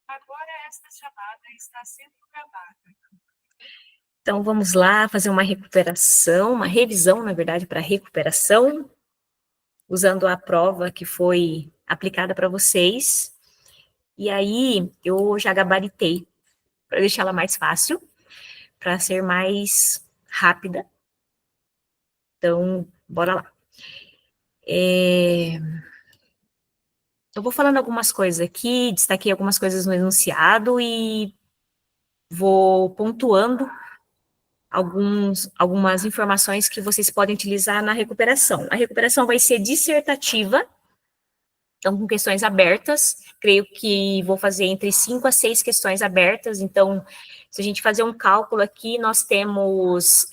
Agora esta chamada está sendo gravada. Então, vamos lá fazer uma recuperação, uma revisão, na verdade, para recuperação, usando a prova que foi aplicada para vocês. E aí, eu já gabaritei, para deixar ela mais fácil, para ser mais rápida. Então, bora lá. Eu vou falando algumas coisas aqui, destaquei algumas coisas no enunciado e vou pontuando algumas informações que vocês podem utilizar na recuperação. A recuperação vai ser dissertativa, então com questões abertas, creio que vou fazer entre 5 a 6 questões abertas, então, se a gente fazer um cálculo aqui, nós temos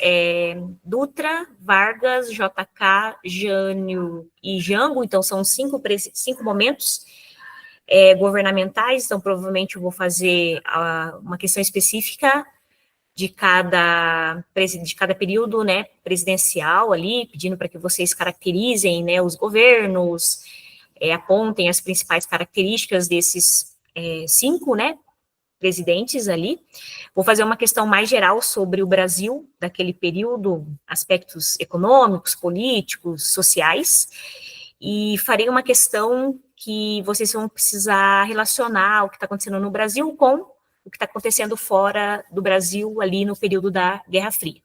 Dutra, Vargas, JK, Jânio e Jango, então são cinco momentos governamentais, então provavelmente eu vou fazer uma questão específica de cada período, né, presidencial ali, pedindo para que vocês caracterizem, né, os governos, apontem as principais características desses 5, né, presidentes ali. Vou fazer uma questão mais geral sobre o Brasil, daquele período, aspectos econômicos, políticos, sociais, e farei uma questão que vocês vão precisar relacionar o que está acontecendo no Brasil com o que está acontecendo fora do Brasil ali no período da Guerra Fria.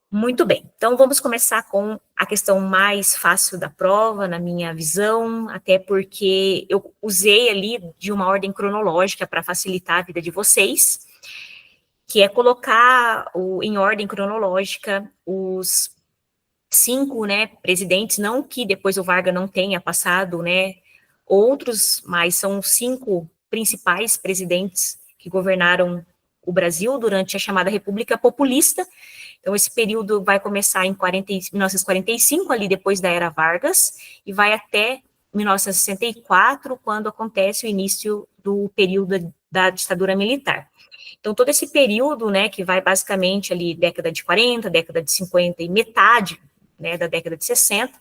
Muito bem, então vamos começar com a questão mais fácil da prova, na minha visão, até porque eu usei ali de uma ordem cronológica para facilitar a vida de vocês, que é colocar em ordem cronológica os 5, né, presidentes, não que depois o Vargas não tenha passado, né, outros, mas são 5 principais presidentes que governaram o Brasil durante a chamada República Populista. Então, esse período vai começar em 1945, ali depois da Era Vargas, e vai até 1964, quando acontece o início do período da ditadura militar. Então, todo esse período, né, que vai basicamente ali década de 40, década de 50 e metade, né, da década de 60,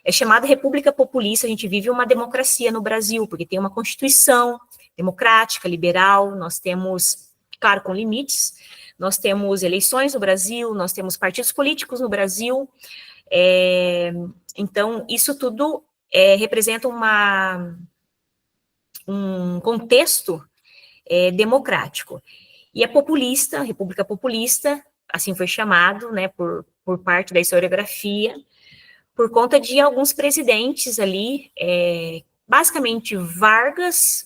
é chamada República Populista. A gente vive uma democracia no Brasil, porque tem uma Constituição democrática, liberal, nós temos, claro, com limites, nós temos eleições no Brasil, nós temos partidos políticos no Brasil, então, isso tudo representa um contexto democrático. E é populista, República Populista, assim foi chamado, né, por parte da historiografia, por conta de alguns presidentes ali, basicamente Vargas,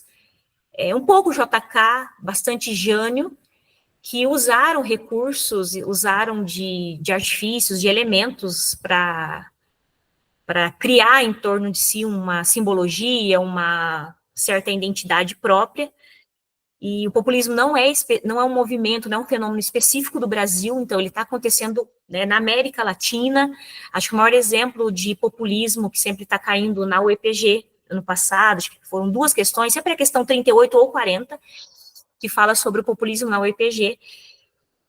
um pouco JK, bastante Jânio, que usaram recursos, usaram de artifícios, de elementos para criar em torno de si uma simbologia, uma certa identidade própria. E o populismo não é um movimento, não é um fenômeno específico do Brasil, então ele está acontecendo, né, na América Latina. Acho que o maior exemplo de populismo que sempre está caindo na UEPG, ano passado, acho que foram 2 questões, sempre a questão 38 ou 40, que fala sobre o populismo na UEPG,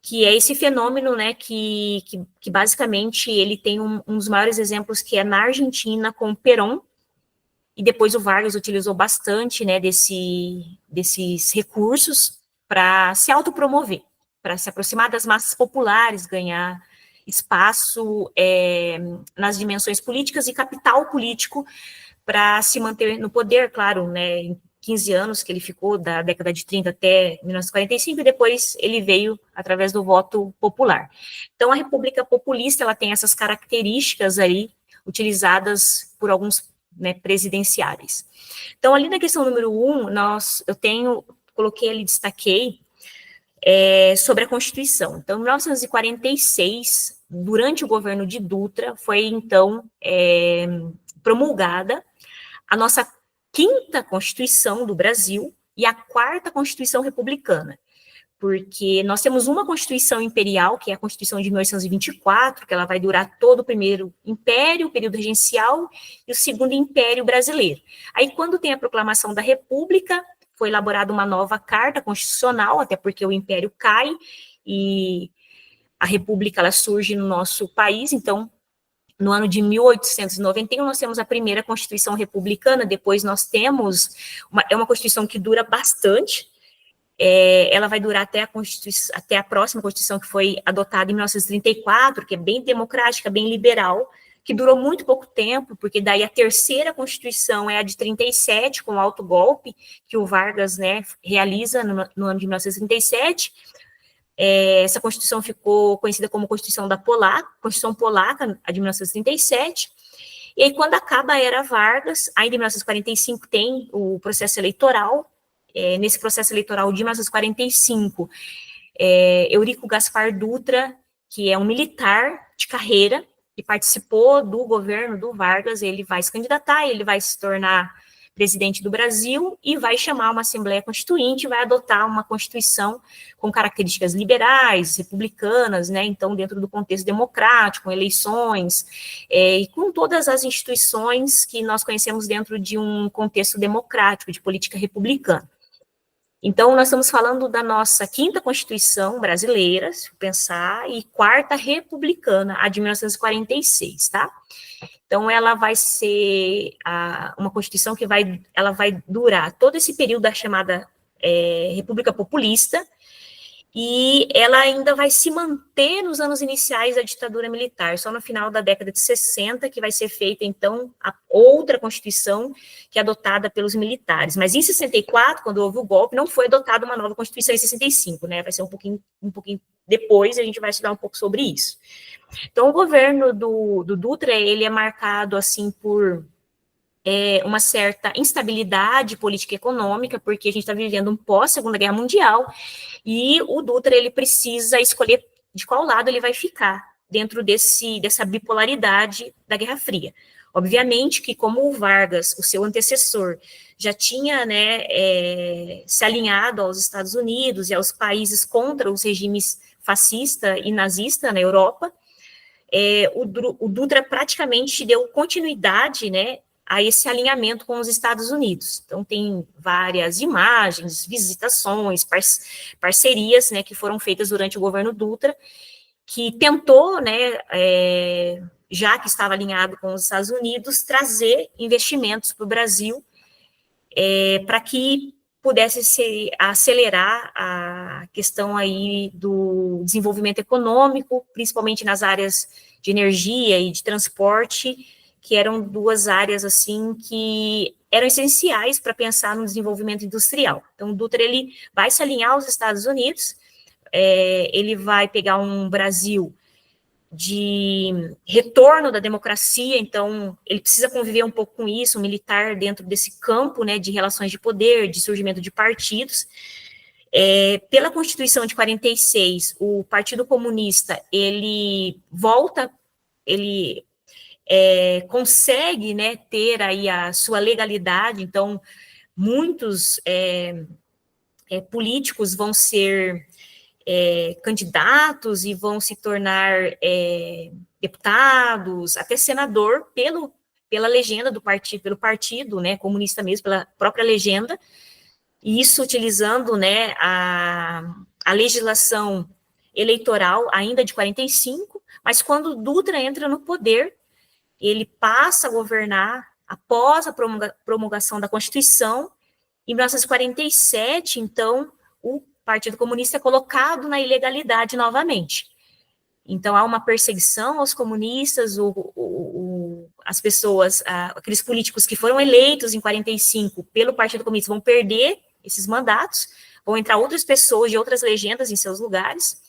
que é esse fenômeno, né, que basicamente ele tem um dos maiores exemplos, que é na Argentina, com Perón, e depois o Vargas utilizou bastante, né, desses recursos para se autopromover, para se aproximar das massas populares, ganhar espaço nas dimensões políticas e capital político para se manter no poder, claro, né, em 15 anos que ele ficou, da década de 30 até 1945, e depois ele veio através do voto popular. Então, a República Populista, ela tem essas características aí, utilizadas por alguns, né, presidenciáveis. Então, ali na questão número 1, coloquei ali, destaquei, sobre a Constituição. Então, em 1946, durante o governo de Dutra, foi, então, promulgada a nossa 5ª Constituição do Brasil e a 4ª Constituição Republicana, porque nós temos uma Constituição Imperial, que é a Constituição de 1824, que ela vai durar todo o primeiro Império, o período regencial, e o segundo Império Brasileiro. Aí, quando tem a proclamação da República, foi elaborada uma nova Carta Constitucional, até porque o Império cai, e a República, ela surge no nosso país. Então, no ano de 1891, nós temos a primeira Constituição Republicana, depois nós temos, é uma Constituição que dura bastante, ela vai durar até a próxima Constituição, que foi adotada em 1934, que é bem democrática, bem liberal, que durou muito pouco tempo, porque daí a terceira Constituição é a de 37, com o autogolpe, que o Vargas, né, realiza no ano de 1937. Essa Constituição ficou conhecida como Constituição Constituição Polaca, a de 1937. E aí, quando acaba a era Vargas, ainda em 1945 tem o processo eleitoral. Nesse processo eleitoral de 1945, Eurico Gaspar Dutra, que é um militar de carreira, que participou do governo do Vargas, ele vai se candidatar, ele vai se tornar presidente do Brasil e vai chamar uma Assembleia Constituinte, vai adotar uma Constituição com características liberais, republicanas, né, então dentro do contexto democrático, com eleições, e com todas as instituições que nós conhecemos dentro de um contexto democrático, de política republicana. Então, nós estamos falando da nossa quinta Constituição brasileira, se pensar, e quarta republicana, a de 1946, tá? Então, ela vai ser uma Constituição que ela vai durar todo esse período da chamada República Populista, e ela ainda vai se manter nos anos iniciais da ditadura militar, só no final da década de 60 que vai ser feita, então, a outra Constituição que é adotada pelos militares. Mas em 64, quando houve o golpe, não foi adotada uma nova Constituição em 65, né? Vai ser um pouquinho depois, a gente vai estudar um pouco sobre isso. Então, o governo do Dutra, ele é marcado, assim, por uma certa instabilidade política e econômica, porque a gente está vivendo um pós-Segunda Guerra Mundial, e o Dutra, ele precisa escolher de qual lado ele vai ficar dentro dessa bipolaridade da Guerra Fria. Obviamente que, como o Vargas, o seu antecessor, já tinha, né, se alinhado aos Estados Unidos e aos países contra os regimes fascista e nazista na Europa, o Dutra praticamente deu continuidade, né, a esse alinhamento com os Estados Unidos. Então, tem várias imagens, visitações, parcerias, né, que foram feitas durante o governo Dutra, que tentou, né, já que estava alinhado com os Estados Unidos, trazer investimentos para o Brasil, para que pudesse acelerar a questão aí do desenvolvimento econômico, principalmente nas áreas de energia e de transporte, que eram duas áreas, assim, que eram essenciais para pensar no desenvolvimento industrial. Então, o Dutra, ele vai se alinhar aos Estados Unidos, ele vai pegar um Brasil de retorno da democracia, então, ele precisa conviver um pouco com isso, um militar dentro desse campo, né, de relações de poder, de surgimento de partidos. Pela Constituição de 46, o Partido Comunista, ele volta, ele consegue, né, ter aí a sua legalidade, então muitos políticos vão ser candidatos e vão se tornar deputados, até senador, pela legenda do partido, pelo partido, né, comunista mesmo, pela própria legenda, e isso utilizando, né, a legislação eleitoral ainda de 45, mas quando o Dutra entra no poder, ele passa a governar após a promulgação da Constituição. Em 1947, então, o Partido Comunista é colocado na ilegalidade novamente. Então, há uma perseguição aos comunistas, as pessoas, aqueles políticos que foram eleitos em 45 pelo Partido Comunista vão perder esses mandatos, vão entrar outras pessoas de outras legendas em seus lugares,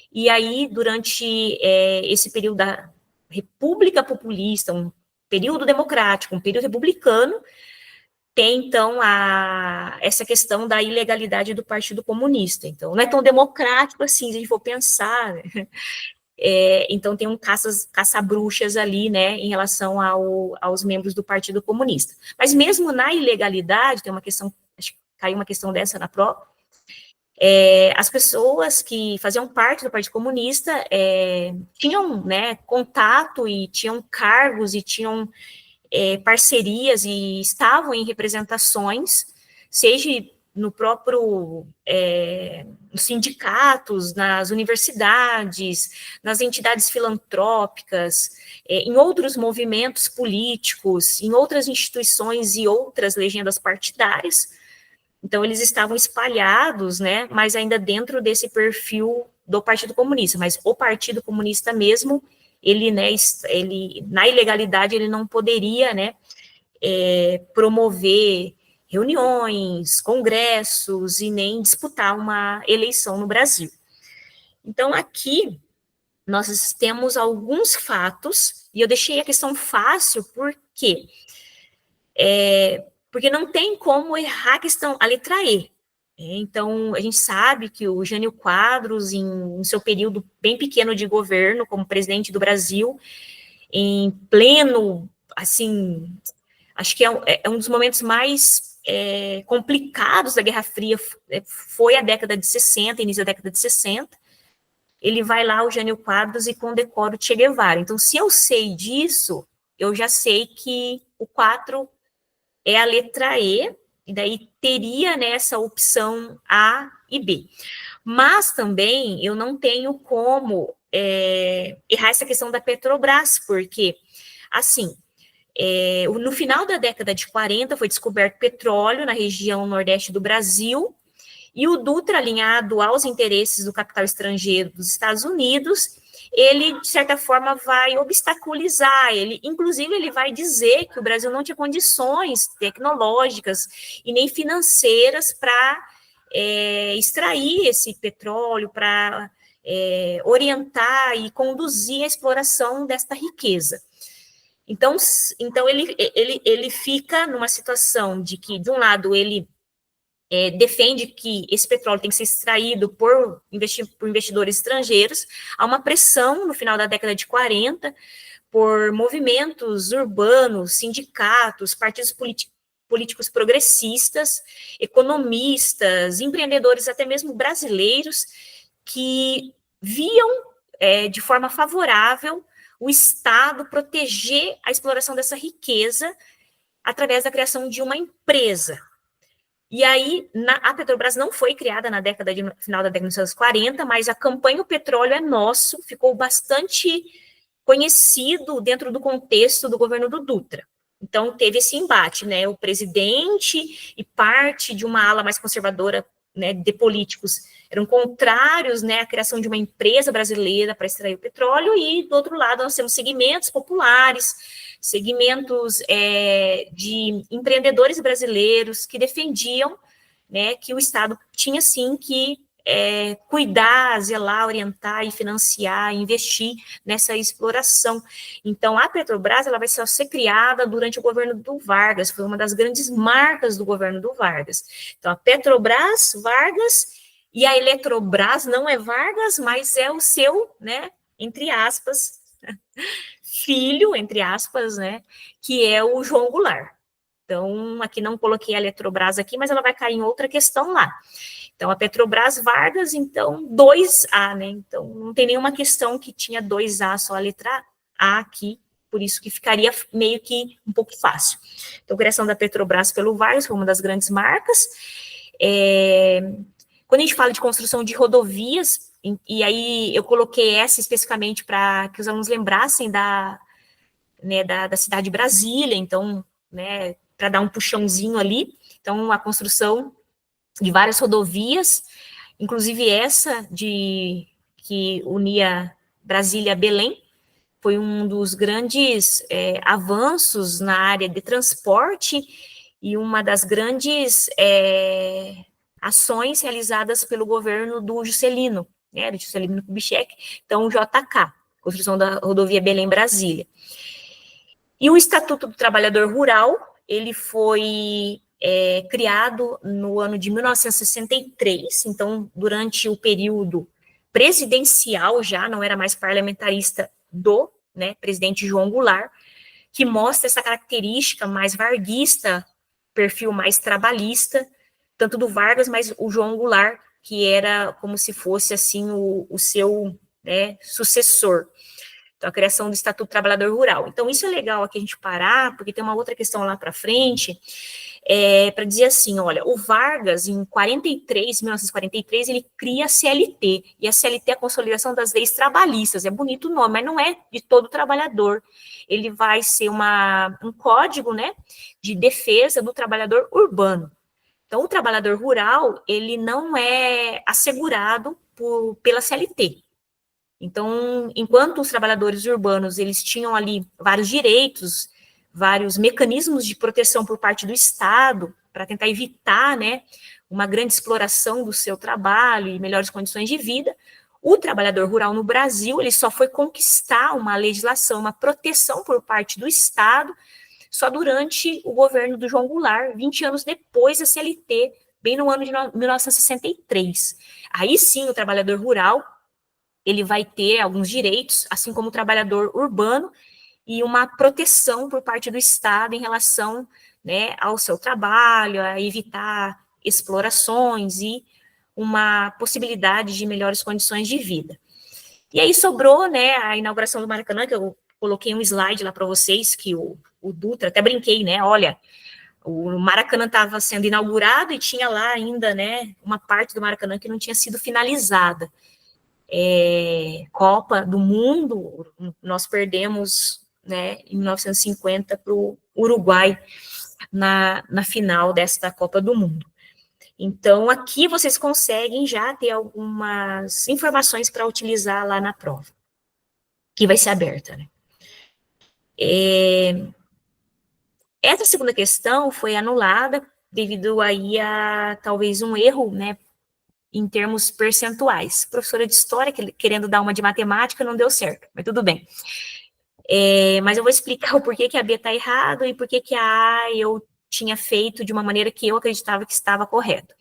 e aí, durante esse período da República Populista, um período democrático, um período republicano, tem, então, essa questão da ilegalidade do Partido Comunista. Então, não é tão democrático assim, se a gente for pensar, né? Então, tem um caça-bruxas ali, né, em relação aos membros do Partido Comunista. Mas mesmo na ilegalidade, tem uma questão, acho que caiu uma questão dessa na prova, as pessoas que faziam parte do Partido Comunista tinham, né, contato e tinham cargos e tinham parcerias e estavam em representações, seja no próprio nos sindicatos, nas universidades, nas entidades filantrópicas, em outros movimentos políticos, em outras instituições e outras legendas partidárias. Então, eles estavam espalhados, né, mas ainda dentro desse perfil do Partido Comunista. Mas o Partido Comunista mesmo, ele, né, na ilegalidade, ele não poderia, né, promover reuniões, congressos e nem disputar uma eleição no Brasil. Então, aqui, nós temos alguns fatos, e eu deixei a questão fácil porque não tem como errar a letra E. Então, a gente sabe que o Jânio Quadros, em seu período bem pequeno de governo, como presidente do Brasil, em pleno, assim, acho que é um dos momentos mais complicados da Guerra Fria, foi a década de 60, início da década de 60, ele vai lá, o Jânio Quadros, e condecora o Che Guevara. Então, se eu sei disso, eu já sei que o 4 é a letra E, e daí teria nessa opção A e B. Mas também eu não tenho como errar essa questão da Petrobras, porque, assim, no final da década de 40 foi descoberto petróleo na região nordeste do Brasil, e o Dutra, alinhado aos interesses do capital estrangeiro dos Estados Unidos, ele, de certa forma, vai obstaculizar, inclusive ele vai dizer que o Brasil não tinha condições tecnológicas e nem financeiras para extrair esse petróleo, para orientar e conduzir a exploração desta riqueza. Então ele fica numa situação de que, de um lado, ele defende que esse petróleo tem que ser extraído por investidores estrangeiros. Há uma pressão no final da década de 40 por movimentos urbanos, sindicatos, partidos políticos progressistas, economistas, empreendedores, até mesmo brasileiros, que viam de forma favorável o Estado proteger a exploração dessa riqueza através da criação de uma empresa. E aí, a Petrobras não foi criada na final da década de 1940, mas a campanha O Petróleo é Nosso ficou bastante conhecido dentro do contexto do governo do Dutra. Então, teve esse embate, né? O presidente e parte de uma ala mais conservadora, né, de políticos eram contrários, né, à criação de uma empresa brasileira para extrair o petróleo, e, do outro lado, nós temos segmentos populares, segmentos de empreendedores brasileiros que defendiam, né, que o Estado tinha, sim, que cuidar, zelar, orientar e financiar, investir nessa exploração. Então, a Petrobras, ela vai ser criada durante o governo do Vargas, foi uma das grandes marcas do governo do Vargas. Então, a Petrobras, Vargas, e a Eletrobras não é Vargas, mas é o seu, né, entre aspas, filho, entre aspas, né, que é o João Goulart. Então, aqui não coloquei a Eletrobras aqui, mas ela vai cair em outra questão lá. Então, a Petrobras, Vargas, então, 2A, né? Então, não tem nenhuma questão que tinha 2A, só a letra A aqui, por isso que ficaria meio que um pouco fácil. Então, a criação da Petrobras pelo Vargas foi uma das grandes marcas. Quando a gente fala de construção de rodovias, e aí eu coloquei essa especificamente para que os alunos lembrassem da cidade de Brasília, então, né, para dar um puxãozinho ali. Então, a construção de várias rodovias, inclusive essa que unia Brasília a Belém, foi um dos grandes avanços na área de transporte e uma das grandes ações realizadas pelo governo do Juscelino, né, do Juscelino Kubitschek, então o JK, construção da rodovia Belém-Brasília. E o Estatuto do Trabalhador Rural, ele foi criado no ano de 1963, então, durante o período presidencial já, não era mais parlamentarista do, né, presidente João Goulart, que mostra essa característica mais varguista, perfil mais trabalhista, tanto do Vargas, mas o João Goulart, que era como se fosse, assim, o seu, né, sucessor. Então, a criação do Estatuto do Trabalhador Rural. Então, isso é legal aqui a gente parar, porque tem uma outra questão lá para frente, para dizer assim, olha, o Vargas, em 1943, ele cria a CLT, e a CLT é a Consolidação das Leis Trabalhistas, é bonito o nome, mas não é de todo trabalhador. Ele vai ser um código, né, de defesa do trabalhador urbano. Então, o trabalhador rural, ele não é assegurado pela CLT. Então, enquanto os trabalhadores urbanos, eles tinham ali vários direitos, vários mecanismos de proteção por parte do Estado, para tentar evitar, né, uma grande exploração do seu trabalho e melhores condições de vida, o trabalhador rural no Brasil, ele só foi conquistar uma legislação, uma proteção por parte do Estado, só durante o governo do João Goulart, 20 anos depois da CLT, bem no ano de 1963. Aí sim, o trabalhador rural, ele vai ter alguns direitos, assim como o trabalhador urbano, e uma proteção por parte do Estado em relação, né, ao seu trabalho, a evitar explorações e uma possibilidade de melhores condições de vida. E aí sobrou, né, a inauguração do Maracanã, que eu coloquei um slide lá para vocês, que o Dutra, até brinquei, né, olha, o Maracanã estava sendo inaugurado e tinha lá ainda, né, uma parte do Maracanã que não tinha sido finalizada. Copa do Mundo, nós perdemos, né, em 1950 para o Uruguai na final desta Copa do Mundo. Então, aqui vocês conseguem já ter algumas informações para utilizar lá na prova, que vai ser aberta, né? Essa segunda questão foi anulada devido aí a talvez um erro, né, em termos percentuais. Professora de história, querendo dar uma de matemática, não deu certo, mas tudo bem. Mas eu vou explicar o porquê que a B está errado e porquê que a A eu tinha feito de uma maneira que eu acreditava que estava correto.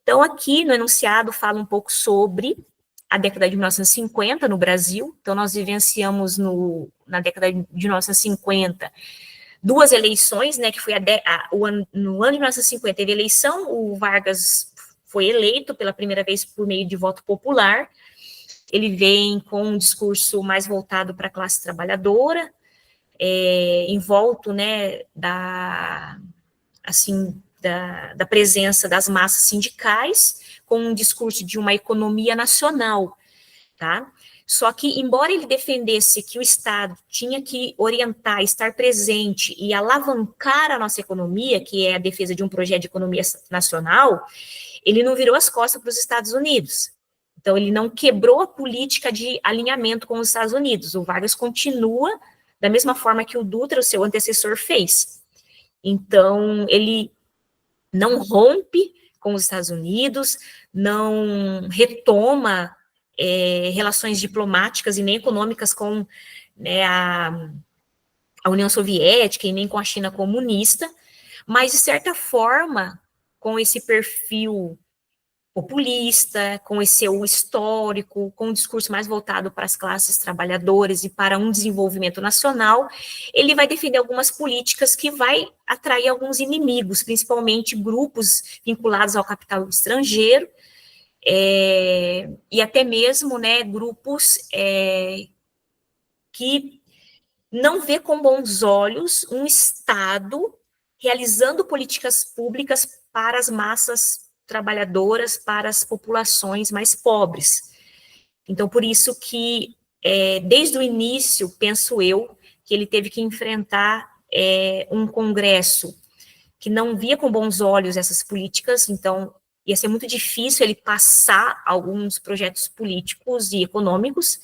Então, aqui no enunciado fala um pouco sobre a década de 1950 no Brasil. Então, nós vivenciamos na década de 1950 duas eleições, né, que foi no ano de 1950 teve eleição, o Vargas foi eleito pela primeira vez por meio de voto popular. Ele vem com um discurso mais voltado para a classe trabalhadora, envolto, né, da presença das massas sindicais, com um discurso de uma economia nacional, tá? Só que, embora ele defendesse que o Estado tinha que orientar, estar presente e alavancar a nossa economia, que é a defesa de um projeto de economia nacional, ele não virou as costas para os Estados Unidos. Então, ele não quebrou a política de alinhamento com os Estados Unidos. O Vargas continua da mesma forma que o Dutra, o seu antecessor, fez. Então, ele não rompe com os Estados Unidos, não retoma relações diplomáticas e nem econômicas com, né, a União Soviética e nem com a China comunista, mas, de certa forma, com esse perfil populista, com esse seu histórico, com um discurso mais voltado para as classes trabalhadoras e para um desenvolvimento nacional, ele vai defender algumas políticas que vai atrair alguns inimigos, principalmente grupos vinculados ao capital estrangeiro, e até mesmo, né, grupos que não vê com bons olhos um Estado realizando políticas públicas para as massas trabalhadoras, para as populações mais pobres. Então, por isso que, desde o início, penso eu, que ele teve que enfrentar um Congresso que não via com bons olhos essas políticas, então ia ser muito difícil ele passar alguns projetos políticos e econômicos.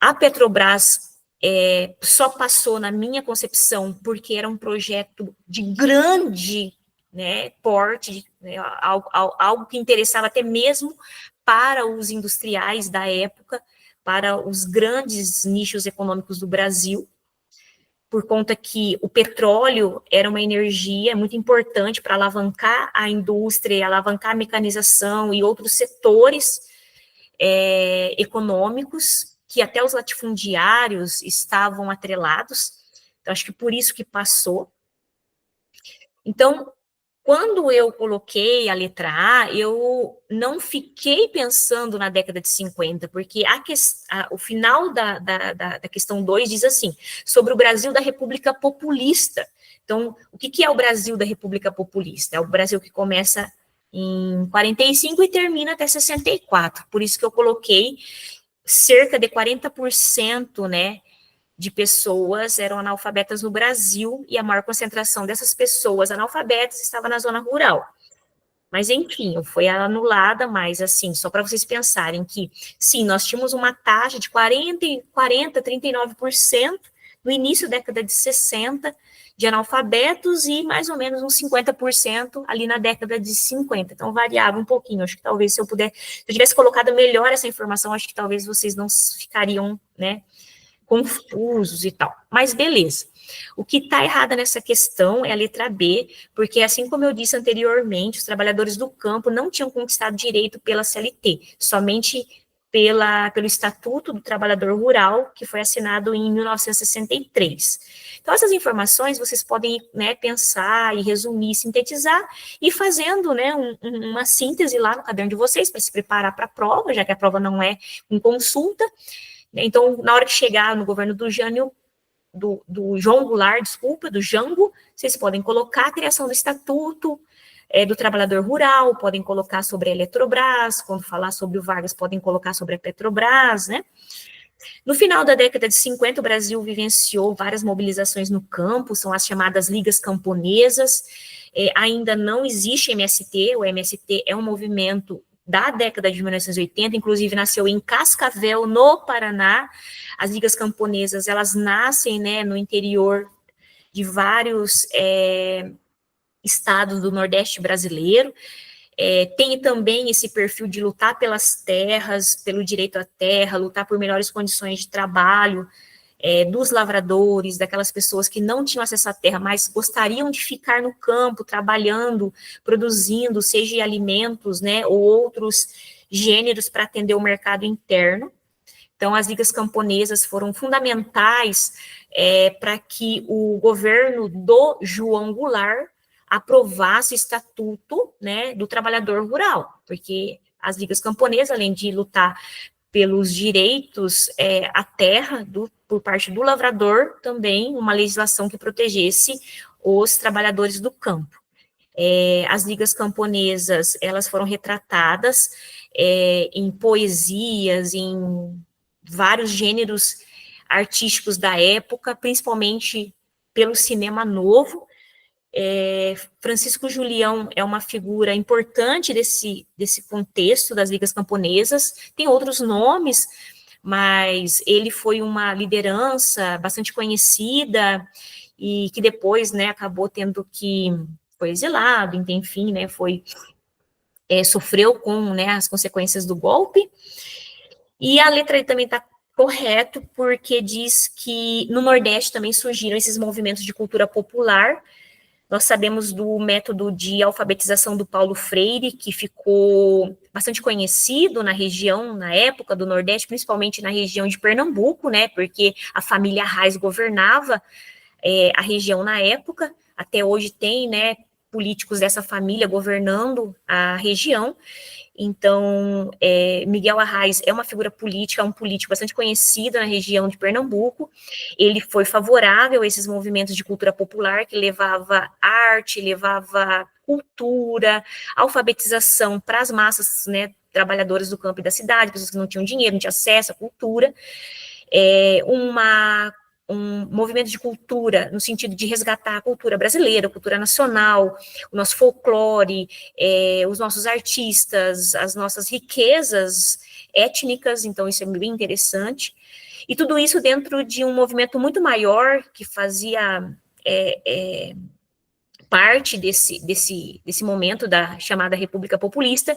A Petrobras só passou, na minha concepção, porque era um projeto de grande, né, porte, né, algo que interessava até mesmo para os industriais da época, para os grandes nichos econômicos do Brasil, por conta que o petróleo era uma energia muito importante para alavancar a indústria, alavancar a mecanização e outros setores econômicos, que até os latifundiários estavam atrelados. Então, acho que por isso que passou. Então, quando eu coloquei a letra A, eu não fiquei pensando na década de 50, porque o final da questão 2 diz assim, sobre o Brasil da República Populista. Então, o que é o Brasil da República Populista? É o Brasil que começa em 45 e termina até 64. Por isso que eu coloquei cerca de 40%, né, de pessoas eram analfabetas no Brasil, e a maior concentração dessas pessoas analfabetas estava na zona rural. Mas, enfim, foi anulada, mas, assim, só para vocês pensarem que, sim, nós tínhamos uma taxa de 39% no início da década de 60 de analfabetos e mais ou menos uns 50% ali na década de 50. Então, variava um pouquinho. Acho que talvez se eu tivesse colocado melhor essa informação, acho que talvez vocês não ficariam, né, confusos e tal. Mas beleza. O que está errado nessa questão é a letra B, porque, assim como eu disse anteriormente, os trabalhadores do campo não tinham conquistado direito pela CLT, somente pelo Estatuto do Trabalhador Rural, que foi assinado em 1963. Então, essas informações vocês podem, né, pensar e resumir, sintetizar, e fazendo, né, uma síntese lá no caderno de vocês, para se preparar para a prova, já que a prova não é em consulta. Então, na hora que chegar no governo do Jânio, do João Goulart, desculpa, do Jango, vocês podem colocar a criação do Estatuto do Trabalhador Rural, podem colocar sobre a Eletrobras, quando falar sobre o Vargas, podem colocar sobre a Petrobras, né? No final da década de 50, o Brasil vivenciou várias mobilizações no campo, são as chamadas ligas camponesas, ainda não existe MST, o MST é um movimento da década de 1980, inclusive nasceu em Cascavel, no Paraná. As ligas camponesas, elas nascem, né, no interior de vários estados do Nordeste brasileiro. Tem também esse perfil de lutar pelas terras, pelo direito à terra, lutar por melhores condições de trabalho, dos lavradores, daquelas pessoas que não tinham acesso à terra, mas gostariam de ficar no campo, trabalhando, produzindo, seja alimentos, né, ou outros gêneros para atender o mercado interno. Então, as ligas camponesas foram fundamentais para que o governo do João Goulart aprovasse o Estatuto, né, do Trabalhador Rural, porque as ligas camponesas, além de lutar pelos direitos à terra por parte do lavrador, também uma legislação que protegesse os trabalhadores do campo. As ligas camponesas, elas foram retratadas em poesias, em vários gêneros artísticos da época, principalmente pelo cinema novo. Francisco Julião é uma figura importante desse contexto das ligas camponesas, tem outros nomes, mas ele foi uma liderança bastante conhecida e que depois, né, acabou foi exilado, enfim, né, sofreu com, né, as consequências do golpe. E a letra aí também está correto, porque diz que no Nordeste também surgiram esses movimentos de cultura popular. Nós sabemos do método de alfabetização do Paulo Freire, que ficou bastante conhecido na região, na época do Nordeste, principalmente na região de Pernambuco, né, porque a família Reis governava a região na época, até hoje tem, né, políticos dessa família governando a região. Então, Miguel Arraes é uma figura política, um político bastante conhecido na região de Pernambuco. Ele foi favorável a esses movimentos de cultura popular, que levava arte, levava cultura, alfabetização para as massas, né, trabalhadoras do campo e da cidade, pessoas que não tinham dinheiro, não tinham acesso à cultura. Um movimento de cultura, no sentido de resgatar a cultura brasileira, a cultura nacional, o nosso folclore, os nossos artistas, as nossas riquezas étnicas, então isso é bem interessante. E tudo isso dentro de um movimento muito maior, que fazia parte desse momento da chamada República Populista,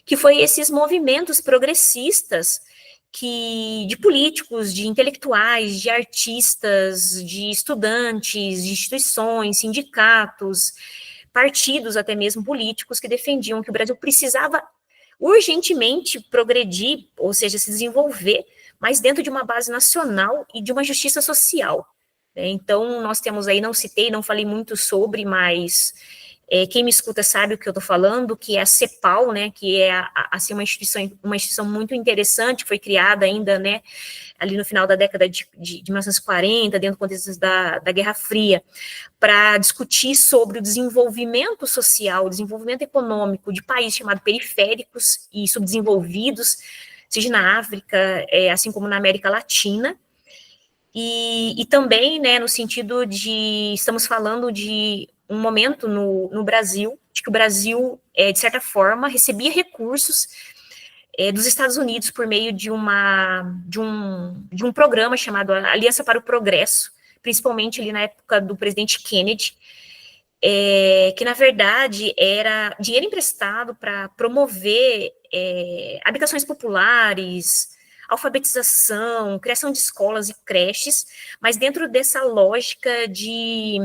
que foi esses movimentos progressistas, de políticos, de intelectuais, de artistas, de estudantes, de instituições, sindicatos, partidos até mesmo políticos, que defendiam que o Brasil precisava urgentemente progredir, ou seja, se desenvolver, mas dentro de uma base nacional e de uma justiça social. Então, nós temos aí, não falei muito sobre, mas Quem me escuta sabe o que eu estou falando, que é a CEPAL, né, que é assim, uma instituição muito interessante, foi criada ainda, né, ali no final da década de 1940, dentro do contexto da Guerra Fria, para discutir sobre o desenvolvimento social, o desenvolvimento econômico de países chamados periféricos e subdesenvolvidos, seja na África, assim como na América Latina, e também, né, no sentido de, estamos falando de um momento no Brasil, de que o Brasil, de certa forma, recebia recursos dos Estados Unidos por meio de um programa chamado Aliança para o Progresso, principalmente ali na época do presidente Kennedy, que na verdade era dinheiro emprestado para promover habitações populares, alfabetização, criação de escolas e creches, mas dentro dessa lógica de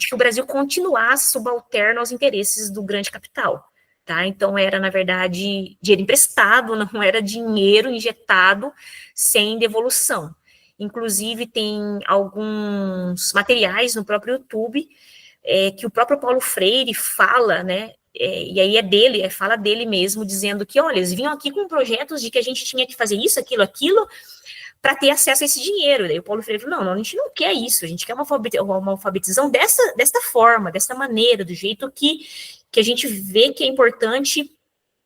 que o Brasil continuasse subalterno aos interesses do grande capital. Tá? Então, era, na verdade, dinheiro emprestado, não era dinheiro injetado sem devolução. Inclusive, tem alguns materiais no próprio YouTube que o próprio Paulo Freire fala, né, e aí fala dele mesmo, dizendo que, olha, eles vinham aqui com projetos de que a gente tinha que fazer isso, aquilo, para ter acesso a esse dinheiro. Daí o Paulo Freire falou, não, a gente não quer isso, a gente quer uma alfabetização desta forma, dessa maneira, do jeito que a gente vê que é importante,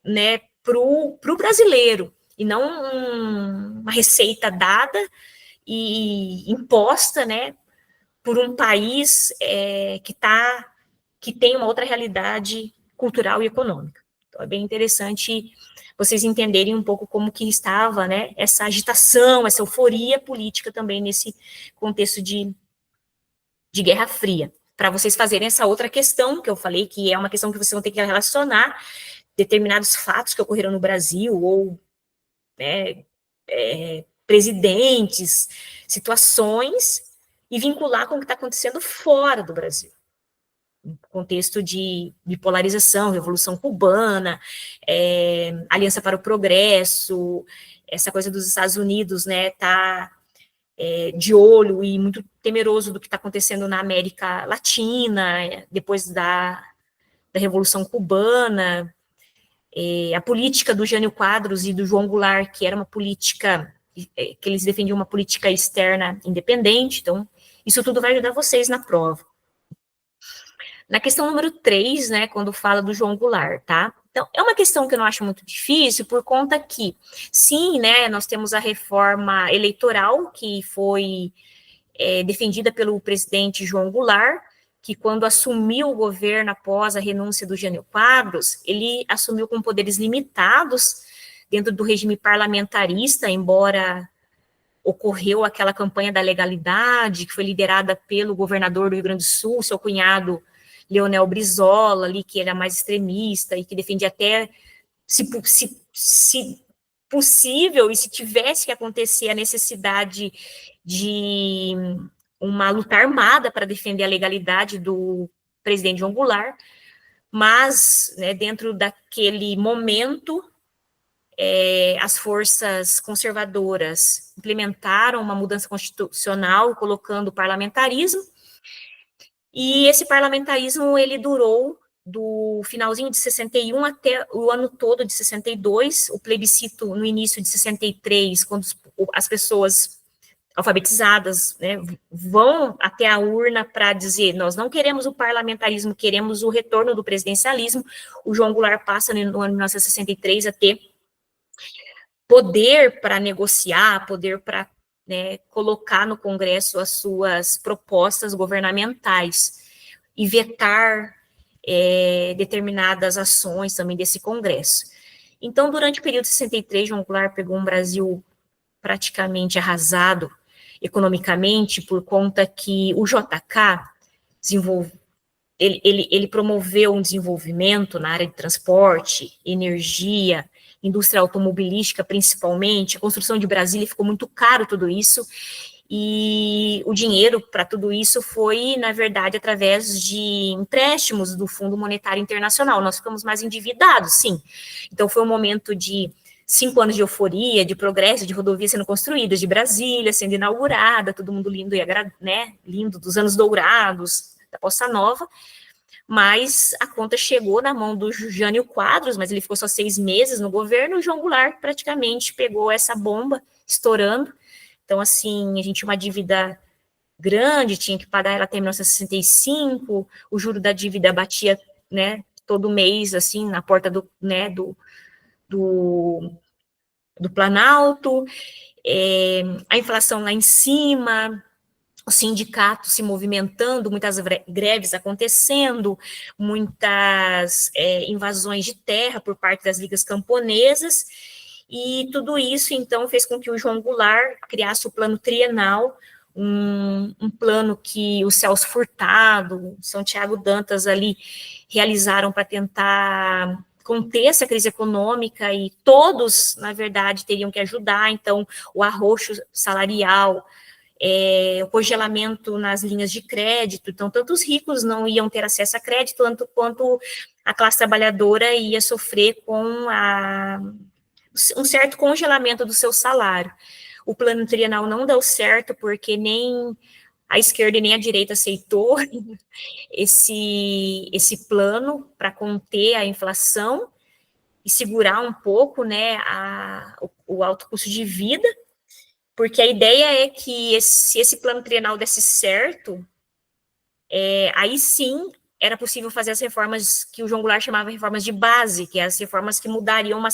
né, pro brasileiro, e não uma receita dada e imposta, né, por um país que tem uma outra realidade cultural e econômica. Então, é bem interessante vocês entenderem um pouco como que estava, né, essa agitação, essa euforia política também nesse contexto de Guerra Fria, para vocês fazerem essa outra questão, que eu falei que é uma questão que vocês vão ter que relacionar determinados fatos que ocorreram no Brasil, ou né, presidentes, situações, e vincular com o que está acontecendo fora do Brasil. No contexto de polarização, Revolução Cubana, Aliança para o Progresso, essa coisa dos Estados Unidos, né, tá de olho e muito temeroso do que está acontecendo na América Latina, depois da Revolução Cubana, a política do Jânio Quadros e do João Goulart, que era uma política, que eles defendiam uma política externa independente, então, isso tudo vai ajudar vocês na prova. Na questão número 3, né, quando fala do João Goulart, tá? Então, é uma questão que eu não acho muito difícil, por conta que, sim, né, nós temos a reforma eleitoral, que foi defendida pelo presidente João Goulart, que quando assumiu o governo após a renúncia do Jânio Quadros, ele assumiu com poderes limitados dentro do regime parlamentarista, embora ocorreu aquela campanha da legalidade, que foi liderada pelo governador do Rio Grande do Sul, seu cunhado Leonel Brizola, ali, que era mais extremista e que defendia até, se possível, e se tivesse que acontecer a necessidade de uma luta armada para defender a legalidade do presidente João Goulart, mas, né, dentro daquele momento, as forças conservadoras implementaram uma mudança constitucional, colocando o parlamentarismo, e esse parlamentarismo, ele durou do finalzinho de 61 até o ano todo de 62, o plebiscito no início de 63, quando as pessoas alfabetizadas, né, vão até a urna para dizer, nós não queremos o parlamentarismo, queremos o retorno do presidencialismo. O João Goulart passa no ano de 1963 a ter poder para negociar, poder para, né, colocar no Congresso as suas propostas governamentais e vetar determinadas ações também desse Congresso. Então, durante o período de 63, João Goulart pegou um Brasil praticamente arrasado economicamente, por conta que o JK ele promoveu um desenvolvimento na área de transporte, energia, indústria automobilística principalmente, a construção de Brasília ficou muito caro tudo isso, e o dinheiro para tudo isso foi, na verdade, através de empréstimos do Fundo Monetário Internacional. Nós ficamos mais endividados, sim. Então, foi um momento de 5 anos de euforia, de progresso, de rodovias sendo construídas, de Brasília sendo inaugurada, todo mundo lindo, e né, lindo, dos anos dourados, da Bossa Nova, mas a conta chegou na mão do Jânio Quadros, mas ele ficou só 6 meses no governo, e o João Goulart praticamente pegou essa bomba, estourando. Então, assim, a gente tinha uma dívida grande, tinha que pagar ela até 1965, o juro da dívida batia, né, todo mês, assim, na porta do, do Planalto, a inflação lá em cima, o sindicato se movimentando, muitas greves acontecendo, muitas invasões de terra por parte das ligas camponesas, e tudo isso, então, fez com que o João Goulart criasse o plano trienal, um plano que o Celso Furtado, São Tiago Dantas ali realizaram para tentar conter essa crise econômica, e todos, na verdade, teriam que ajudar, então, o arroxo salarial, o congelamento nas linhas de crédito, então tanto os ricos não iam ter acesso a crédito, tanto quanto a classe trabalhadora ia sofrer com um certo congelamento do seu salário. O plano trienal não deu certo, porque nem a esquerda e nem a direita aceitou esse plano para conter a inflação e segurar um pouco, né, o alto custo de vida, porque a ideia é que se esse plano trienal desse certo, aí sim era possível fazer as reformas que o João Goulart chamava de reformas de base, que é as reformas que mudariam,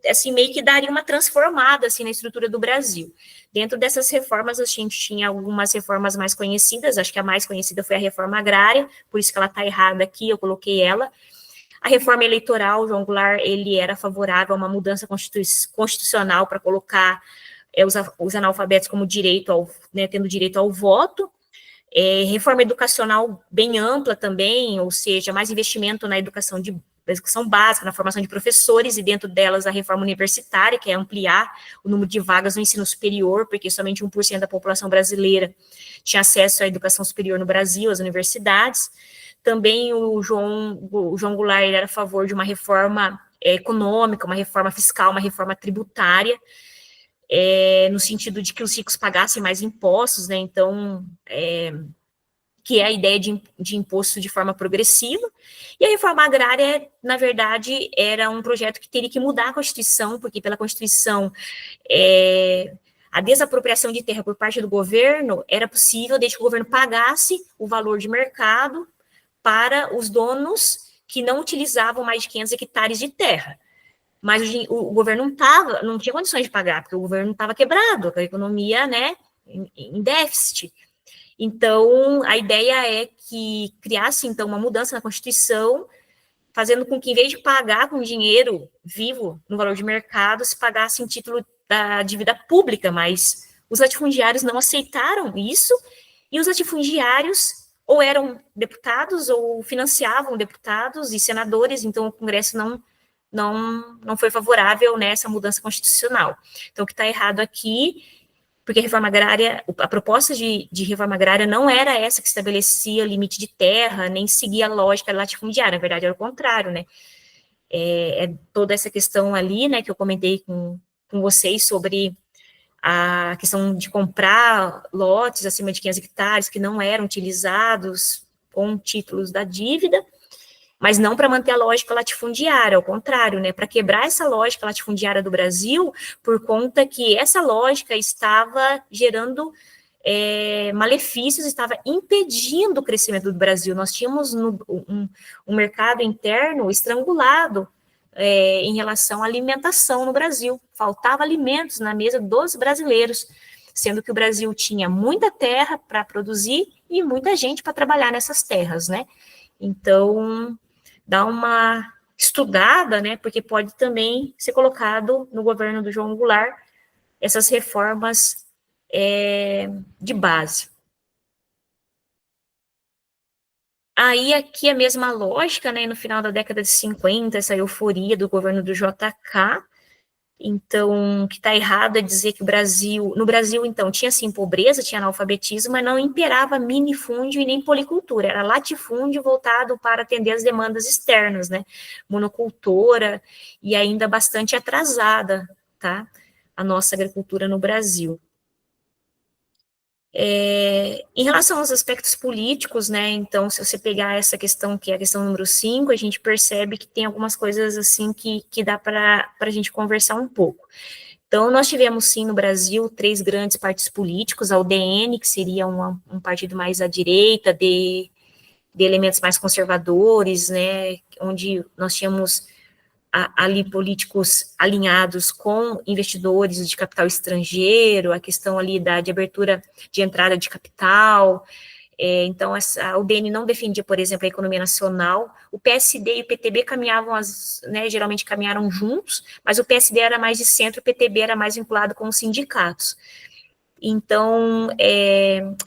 assim, meio que daria uma transformada, assim, na estrutura do Brasil. Dentro dessas reformas, a gente tinha algumas reformas mais conhecidas, acho que a mais conhecida foi a reforma agrária, por isso que ela está errada aqui, eu coloquei ela. A reforma eleitoral, o João Goulart, ele era favorável a uma mudança constitucional para colocar os analfabetos como direito né, tendo direito ao voto. Reforma educacional bem ampla também, ou seja, mais investimento na educação básica, na formação de professores, e dentro delas a reforma universitária, que é ampliar o número de vagas no ensino superior, porque somente 1% da população brasileira tinha acesso à educação superior no Brasil, às universidades. Também o João Goulart era a favor de uma reforma econômica, uma reforma fiscal, uma reforma tributária, no sentido de que os ricos pagassem mais impostos, né? Então, que é a ideia de imposto de forma progressiva. E a reforma agrária, na verdade, era um projeto que teria que mudar a Constituição, porque pela Constituição, a desapropriação de terra por parte do governo era possível desde que o governo pagasse o valor de mercado para os donos que não utilizavam mais de 500 hectares de terra. Mas o governo não tinha condições de pagar, porque o governo estava quebrado, a economia, né, em déficit. Então, a ideia é que criasse, então, uma mudança na Constituição, fazendo com que, em vez de pagar com dinheiro vivo, no valor de mercado, se pagasse em título da dívida pública, mas os latifundiários não aceitaram isso, e os latifundiários ou eram deputados ou financiavam deputados e senadores, então o Congresso não foi favorável nessa mudança constitucional. Então, o que está errado aqui, porque a reforma agrária, a proposta de reforma agrária não era essa que estabelecia limite de terra, nem seguia a lógica latifundiária, na verdade era o contrário, né? Toda essa questão ali, né, que eu comentei com vocês sobre a questão de comprar lotes acima de 500 hectares que não eram utilizados com títulos da dívida, mas não para manter a lógica latifundiária, ao contrário, né, para quebrar essa lógica latifundiária do Brasil, por conta que essa lógica estava gerando malefícios, estava impedindo o crescimento do Brasil. Nós tínhamos um mercado interno estrangulado em relação à alimentação no Brasil. Faltava alimentos na mesa dos brasileiros, sendo que o Brasil tinha muita terra para produzir e muita gente para trabalhar nessas terras, né? Então, dá uma estudada, né, porque pode também ser colocado no governo do João Goulart essas reformas de base. Aí, aqui a mesma lógica, né, no final da década de 50, essa euforia do governo do JK. Então, o que está errado é dizer que no Brasil, então, tinha sim pobreza, tinha analfabetismo, mas não imperava minifúndio e nem policultura, era latifúndio voltado para atender as demandas externas, né, monocultora, e ainda bastante atrasada, tá, a nossa agricultura no Brasil. Em relação aos aspectos políticos, né, então, se você pegar essa questão, que é a questão número 5, a gente percebe que tem algumas coisas, assim, que dá para a gente conversar um pouco. Então, nós tivemos, sim, no Brasil, 3 grandes partidos políticos, a UDN, que seria um partido mais à direita, de elementos mais conservadores, né, onde nós tínhamos ali políticos alinhados com investidores de capital estrangeiro, a questão ali de abertura de entrada de capital. Então, a UDN não defendia, por exemplo, a economia nacional. O PSD e o PTB caminhavam, né, geralmente caminharam juntos, mas o PSD era mais de centro, o PTB era mais vinculado com os sindicatos. Então,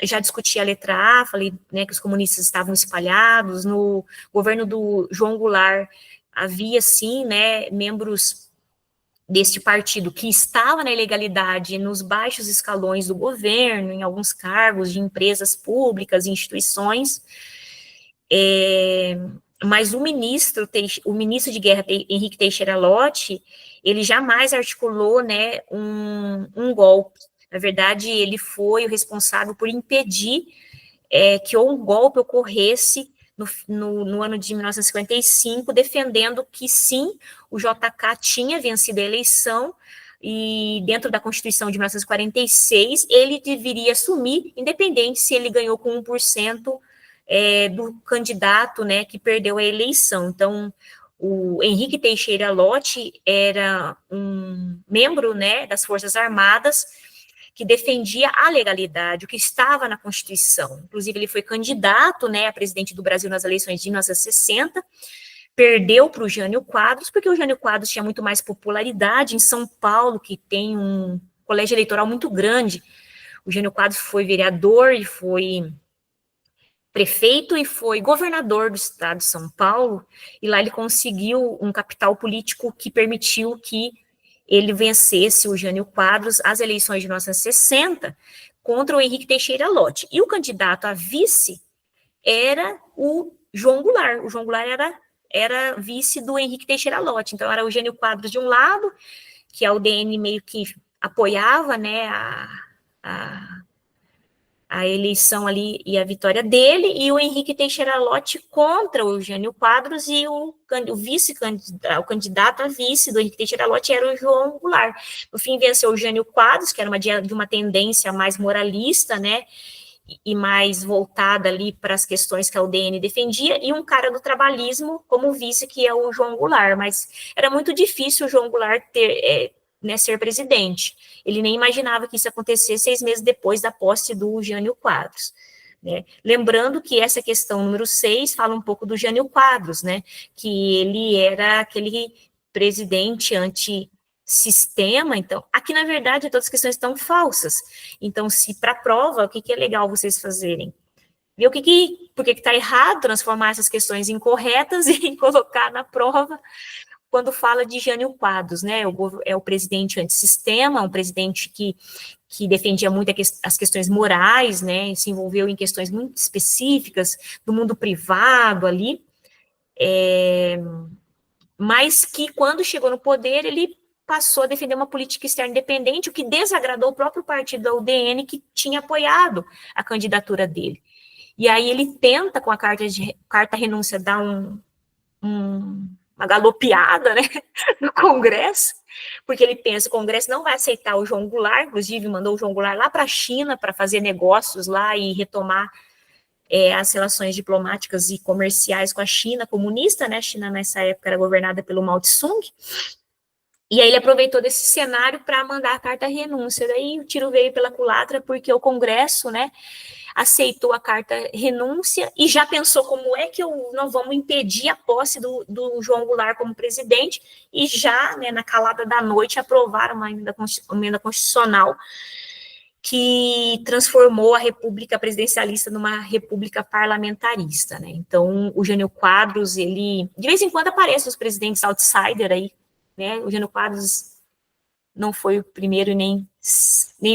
já discuti a letra A, falei, né, que os comunistas estavam espalhados. No governo do João Goulart, havia, sim, né, membros deste partido que estava na ilegalidade nos baixos escalões do governo, em alguns cargos de empresas públicas, instituições, mas o ministro de Guerra, Henrique Teixeira Lott, ele jamais articulou, né, um golpe. Na verdade, ele foi o responsável por impedir que um golpe ocorresse no ano de 1955, defendendo que, sim, o JK tinha vencido a eleição e, dentro da Constituição de 1946, ele deveria assumir, independente se ele ganhou com 1% do candidato, né, que perdeu a eleição. Então, o Henrique Teixeira Lott era um membro, né, das Forças Armadas, que defendia a legalidade, o que estava na Constituição. Inclusive, ele foi candidato, né, a presidente do Brasil nas eleições de 1960, perdeu para o Jânio Quadros, porque o Jânio Quadros tinha muito mais popularidade em São Paulo, que tem um colégio eleitoral muito grande. O Jânio Quadros foi vereador e foi prefeito e foi governador do estado de São Paulo, e lá ele conseguiu um capital político que permitiu que ele vencesse, o Jânio Quadros, as eleições de 1960 contra o Henrique Teixeira Lott. E o candidato a vice era o João Goulart. O João Goulart era vice do Henrique Teixeira Lott. Então, era o Jânio Quadros de um lado, que a UDN meio que apoiava, né, a eleição ali e a vitória dele, e o Henrique Teixeira Lott contra o Jânio Quadros, e o candidato a vice do Henrique Teixeira Lott era o João Goulart. No fim, venceu o Jânio Quadros, que era de uma tendência mais moralista, né, e mais voltada ali para as questões que a UDN defendia, e um cara do trabalhismo como vice, que é o João Goulart. Mas era muito difícil o João Goulart ser presidente. Ele nem imaginava que isso ia acontecer 6 meses depois da posse do Jânio Quadros. Né? Lembrando que essa questão número 6 fala um pouco do Jânio Quadros, né? Que ele era aquele presidente antissistema. Então, aqui, na verdade, todas as questões estão falsas. Então, se para a prova, o que é legal vocês fazerem? Ver por que está errado, transformar essas questões incorretas e colocar na prova quando fala de Jânio Quadros, né, é o presidente antissistema, um presidente que defendia muito as questões morais, né, se envolveu em questões muito específicas do mundo privado ali, mas que quando chegou no poder, ele passou a defender uma política externa independente, o que desagradou o próprio partido da UDN, que tinha apoiado a candidatura dele. E aí ele tenta, com a carta renúncia, dar uma galopeada, né, no Congresso, porque ele pensa que o Congresso não vai aceitar o João Goulart, inclusive mandou o João Goulart lá para a China para fazer negócios lá e retomar as relações diplomáticas e comerciais com a China comunista, né, a China nessa época era governada pelo Mao Tse-tung, e aí ele aproveitou desse cenário para mandar a carta renúncia. Daí o tiro veio pela culatra, porque o Congresso, né, aceitou a carta renúncia e já pensou como é que não vamos impedir a posse do João Goulart como presidente, e já, né, na calada da noite, aprovaram uma emenda constitucional que transformou a república presidencialista numa república parlamentarista, né? Então, o Jânio Quadros, ele, de vez em quando aparece os presidentes outsider aí, né? O Jânio Quadros não foi o primeiro nem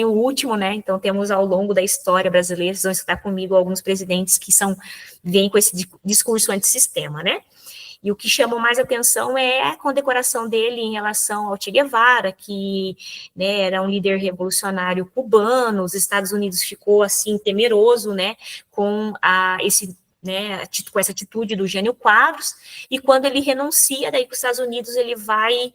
o último, né? Então, temos ao longo da história brasileira, vocês vão estar comigo, alguns presidentes que vêm com esse discurso antissistema, né? E o que chamou mais atenção é a condecoração dele em relação ao Che Guevara, que, né, era um líder revolucionário cubano. Os Estados Unidos ficou assim temeroso, né, com com essa atitude do Jânio Quadros, e quando ele renuncia, daí que os Estados Unidos ele vai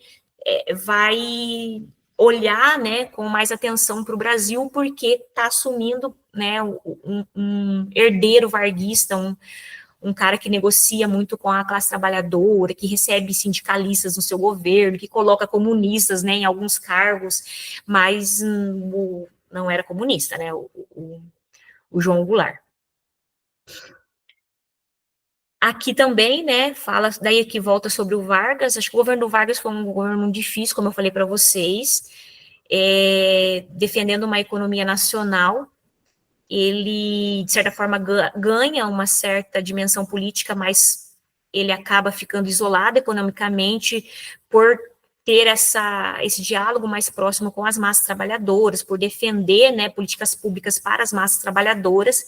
olhar, né, com mais atenção para o Brasil, porque está assumindo, né, um herdeiro varguista, um cara que negocia muito com a classe trabalhadora, que recebe sindicalistas no seu governo, que coloca comunistas, né, em alguns cargos, mas não era comunista, né, o João Goulart. Aqui também, né, fala, daí que volta sobre o Vargas. Acho que o governo do Vargas foi um governo difícil, como eu falei para vocês, defendendo uma economia nacional. Ele, de certa forma, ganha uma certa dimensão política, mas ele acaba ficando isolado economicamente por ter esse diálogo mais próximo com as massas trabalhadoras, por defender, né, políticas públicas para as massas trabalhadoras,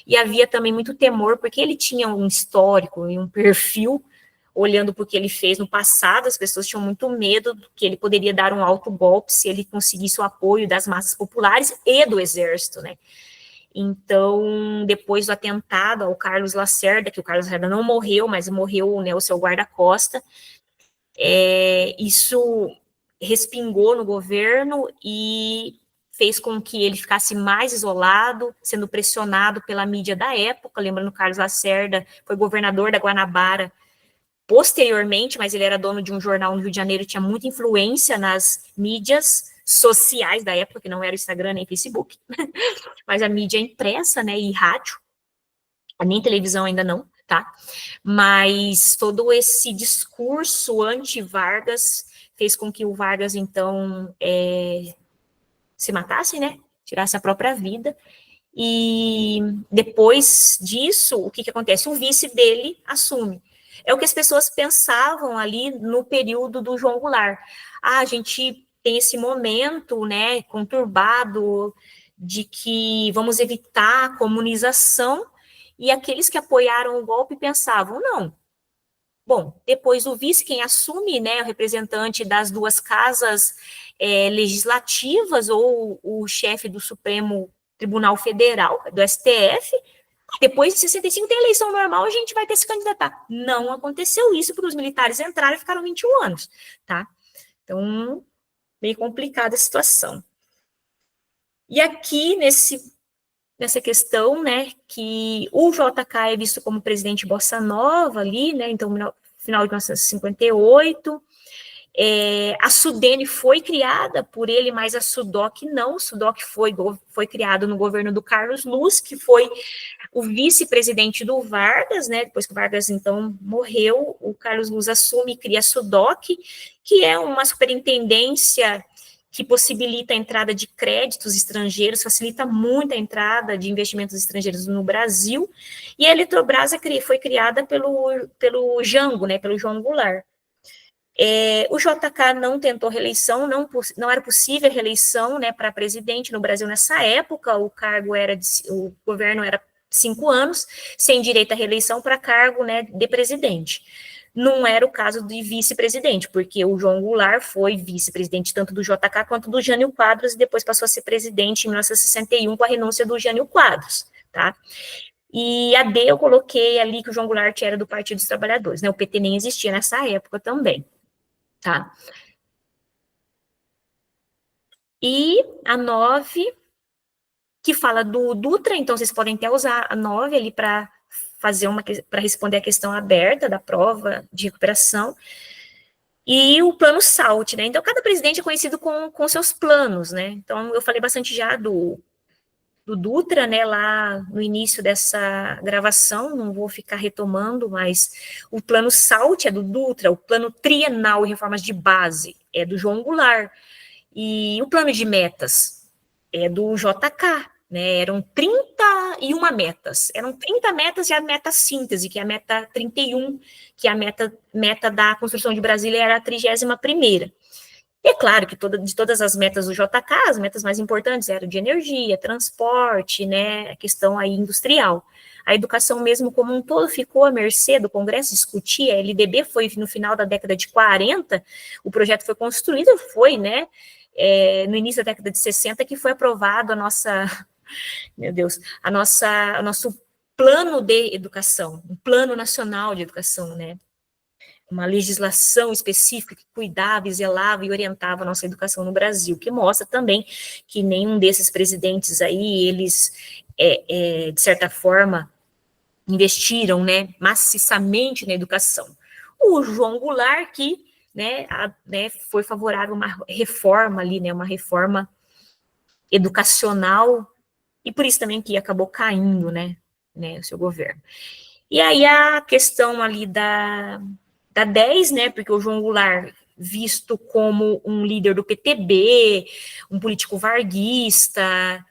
e havia também muito temor, porque ele tinha um histórico e um perfil, olhando para o que ele fez no passado, as pessoas tinham muito medo que ele poderia dar um alto golpe se ele conseguisse o apoio das massas populares e do exército, né. Então, depois do atentado ao Carlos Lacerda, que o Carlos Lacerda não morreu, mas morreu, né, o seu guarda-costa, isso respingou no governo e fez com que ele ficasse mais isolado, sendo pressionado pela mídia da época. Lembrando, Carlos Lacerda foi governador da Guanabara posteriormente, mas ele era dono de um jornal no Rio de Janeiro, tinha muita influência nas mídias sociais da época, que não era o Instagram nem Facebook, mas a mídia impressa, né, e rádio, nem televisão ainda não, tá? Mas todo esse discurso anti-Vargas fez com que o Vargas, então, se matasse, né? Tirasse a própria vida. E depois disso, o que acontece? O vice dele assume. É o que as pessoas pensavam ali no período do João Goulart. A gente tem esse momento, né, conturbado de que vamos evitar a comunização, e aqueles que apoiaram o golpe pensavam, não, bom, depois o vice, quem assume, né, o representante das duas casas legislativas, ou o chefe do Supremo Tribunal Federal, do STF, depois de 65 tem eleição normal, a gente vai ter que se candidatar. Não aconteceu isso, porque os militares entraram e ficaram 21 anos, tá? Então, meio complicada a situação. E aqui, nessa questão, né, que o JK é visto como presidente bossa nova ali, né, então, no final de 1958, a Sudene foi criada por ele, mas a Sudoc não. O Sudoc foi criado no governo do Carlos Luz, que foi o vice-presidente do Vargas, né, depois que o Vargas, então, morreu, o Carlos Luz assume e cria a Sudoc, que é uma superintendência que possibilita a entrada de créditos estrangeiros, facilita muito a entrada de investimentos estrangeiros no Brasil, e a Eletrobras foi criada pelo Jango, né, pelo João Goulart. O JK não tentou reeleição, não era possível reeleição, né, para presidente no Brasil nessa época. O governo era 5 anos, sem direito à reeleição para cargo, né, de presidente. Não era o caso de vice-presidente, porque o João Goulart foi vice-presidente tanto do JK quanto do Jânio Quadros, e depois passou a ser presidente em 1961 com a renúncia do Jânio Quadros, tá? E a D eu coloquei ali que o João Goulart era do Partido dos Trabalhadores, né? O PT nem existia nessa época também, tá? E a 9, que fala do Dutra, então vocês podem até usar a 9 ali para para responder a questão aberta da prova de recuperação, e o plano SALT, né? Então, cada presidente é conhecido com seus planos, né? Então, eu falei bastante já do Dutra, né, lá no início dessa gravação, não vou ficar retomando, mas o plano SALT é do Dutra, o plano trienal e reformas de base é do João Goulart, e o plano de metas é do JK, né, eram 31 metas, eram 30 metas e a meta síntese, que é a meta 31, que é a meta da construção de Brasília, era a 31ª. E é claro que de todas as metas do JK, as metas mais importantes eram de energia, transporte, né, a questão aí industrial. A educação mesmo como um todo ficou à mercê do Congresso discutir, a LDB foi no final da década de 40, o projeto foi construído, foi, né, no início da década de 60 que foi aprovado a nossa, meu Deus, o nosso plano de educação, um plano nacional de educação, né, uma legislação específica que cuidava e zelava e orientava a nossa educação no Brasil, que mostra também que nenhum desses presidentes aí, eles, de certa forma, investiram, né, maciçamente na educação. O João Goulart, que, né, foi favorável a uma reforma ali, né, uma reforma educacional, e por isso também que acabou caindo, né, o seu governo. E aí a questão ali da 10, né, porque o João Goulart, visto como um líder do PTB, um político varguista,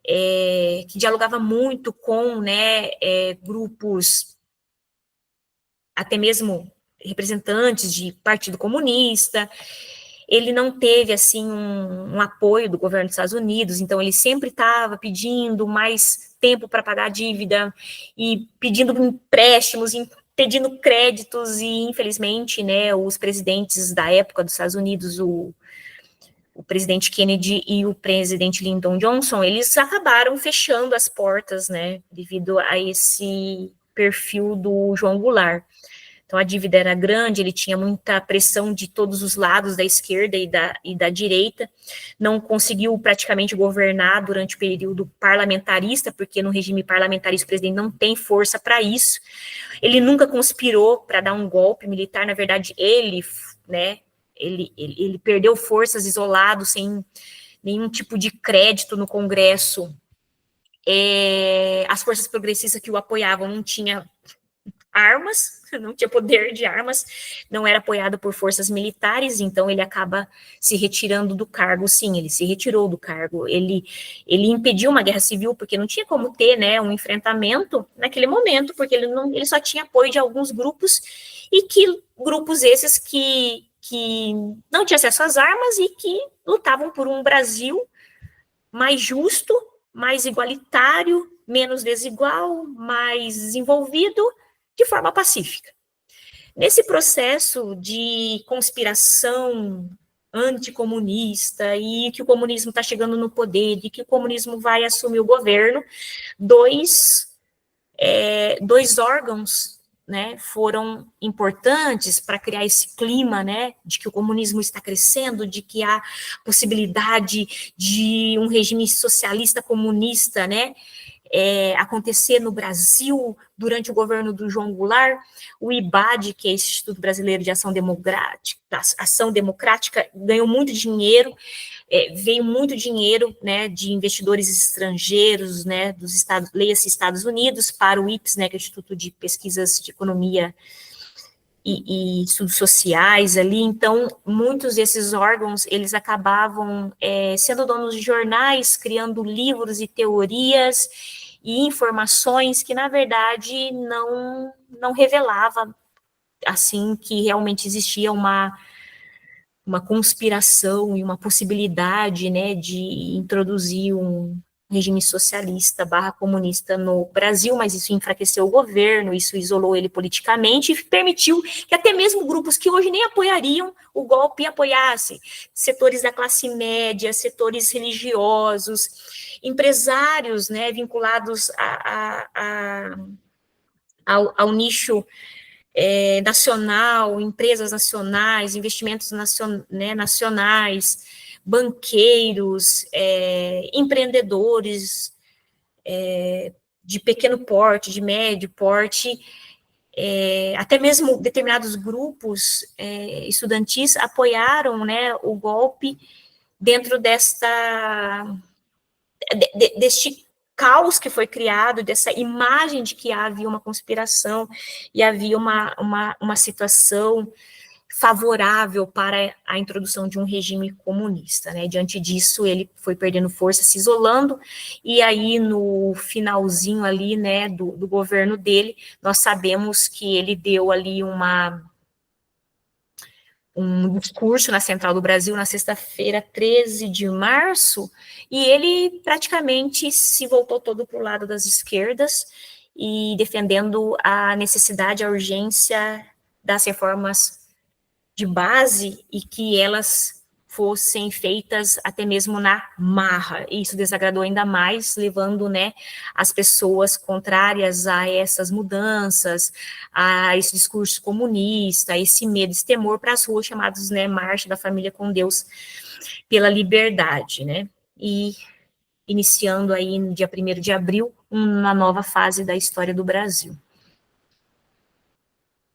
que dialogava muito com, né, grupos, até mesmo representantes de Partido Comunista, ele não teve, assim, um apoio do governo dos Estados Unidos, então ele sempre estava pedindo mais tempo para pagar a dívida, e pedindo empréstimos, pedindo créditos, e infelizmente, né, os presidentes da época dos Estados Unidos, o presidente Kennedy e o presidente Lyndon Johnson, eles acabaram fechando as portas, né, devido a esse perfil do João Goulart. Então, a dívida era grande, ele tinha muita pressão de todos os lados, da esquerda e da direita, não conseguiu praticamente governar durante o período parlamentarista, porque no regime parlamentarista o presidente não tem força para isso. Ele nunca conspirou para dar um golpe militar, na verdade, né, ele perdeu forças isolado, sem nenhum tipo de crédito no Congresso. As forças progressistas que o apoiavam não tinham armas, não tinha poder de armas, não era apoiado por forças militares, então ele acaba se retirando do cargo. Sim, ele se retirou do cargo, ele impediu uma guerra civil, porque não tinha como ter, né, um enfrentamento naquele momento, porque ele só tinha apoio de alguns grupos, e que grupos esses que não tinham acesso às armas e que lutavam por um Brasil mais justo, mais igualitário, menos desigual, mais desenvolvido, de forma pacífica. Nesse processo de conspiração anticomunista, e que o comunismo está chegando no poder, e que o comunismo vai assumir o governo, dois órgãos, né, foram importantes para criar esse clima, né, de que o comunismo está crescendo, de que há possibilidade de um regime socialista comunista, né, acontecer no Brasil durante o governo do João Goulart. O IBAD, que é o Instituto Brasileiro de Ação Democrática, ganhou muito dinheiro, veio muito dinheiro, né, de investidores estrangeiros, né, dos Estados, leia-se Estados Unidos, para o IPES, né, que é o Instituto de Pesquisas de Economia e Estudos Sociais ali. Então, muitos desses órgãos, eles acabavam sendo donos de jornais, criando livros e teorias e informações que, na verdade, não revelava, assim, que realmente existia uma conspiração e uma possibilidade, né, de introduzir um regime socialista / comunista no Brasil, mas isso enfraqueceu o governo, isso isolou ele politicamente e permitiu que até mesmo grupos que hoje nem apoiariam o golpe apoiassem, setores da classe média, setores religiosos, empresários, né, vinculados ao nicho nacional, empresas nacionais, investimentos nacionais, banqueiros, empreendedores de pequeno porte, de médio porte, até mesmo determinados grupos estudantis apoiaram, né, o golpe dentro deste caos que foi criado, dessa imagem de que havia uma conspiração e havia uma situação favorável para a introdução de um regime comunista, né? Diante disso, ele foi perdendo força, se isolando, e aí no finalzinho ali, né, do governo dele, nós sabemos que ele deu ali um discurso na Central do Brasil na sexta-feira, 13 de março, e ele praticamente se voltou todo para o lado das esquerdas e defendendo a necessidade, a urgência das reformas de base e que elas fossem feitas até mesmo na marra. E isso desagradou ainda mais, levando, né, as pessoas contrárias a essas mudanças, a esse discurso comunista, a esse medo, esse temor para as ruas, chamados, né, Marcha da Família com Deus pela Liberdade, né? E iniciando aí no dia 1º de abril, uma nova fase da história do Brasil.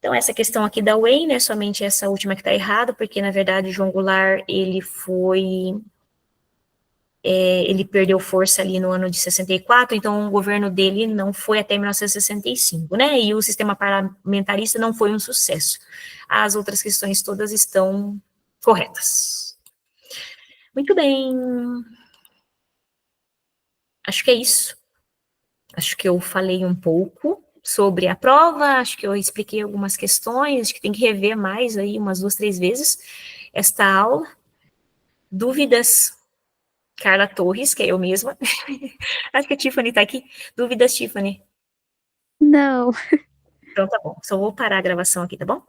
Então, essa questão aqui da Whey, né, somente essa última que está errada, porque, na verdade, João Goulart, ele ele perdeu força ali no ano de 64, então o governo dele não foi até 1965, né, e o sistema parlamentarista não foi um sucesso. As outras questões todas estão corretas. Muito bem. Acho que é isso. Acho que eu falei um pouco sobre a prova, acho que eu expliquei algumas questões, acho que tem que rever mais aí, umas 2, 3 vezes, esta aula. Dúvidas, Carla Torres, que é eu mesma. Acho que a Tiffany tá aqui. Dúvidas, Tiffany? Não. Então tá bom, só vou parar a gravação aqui, tá bom?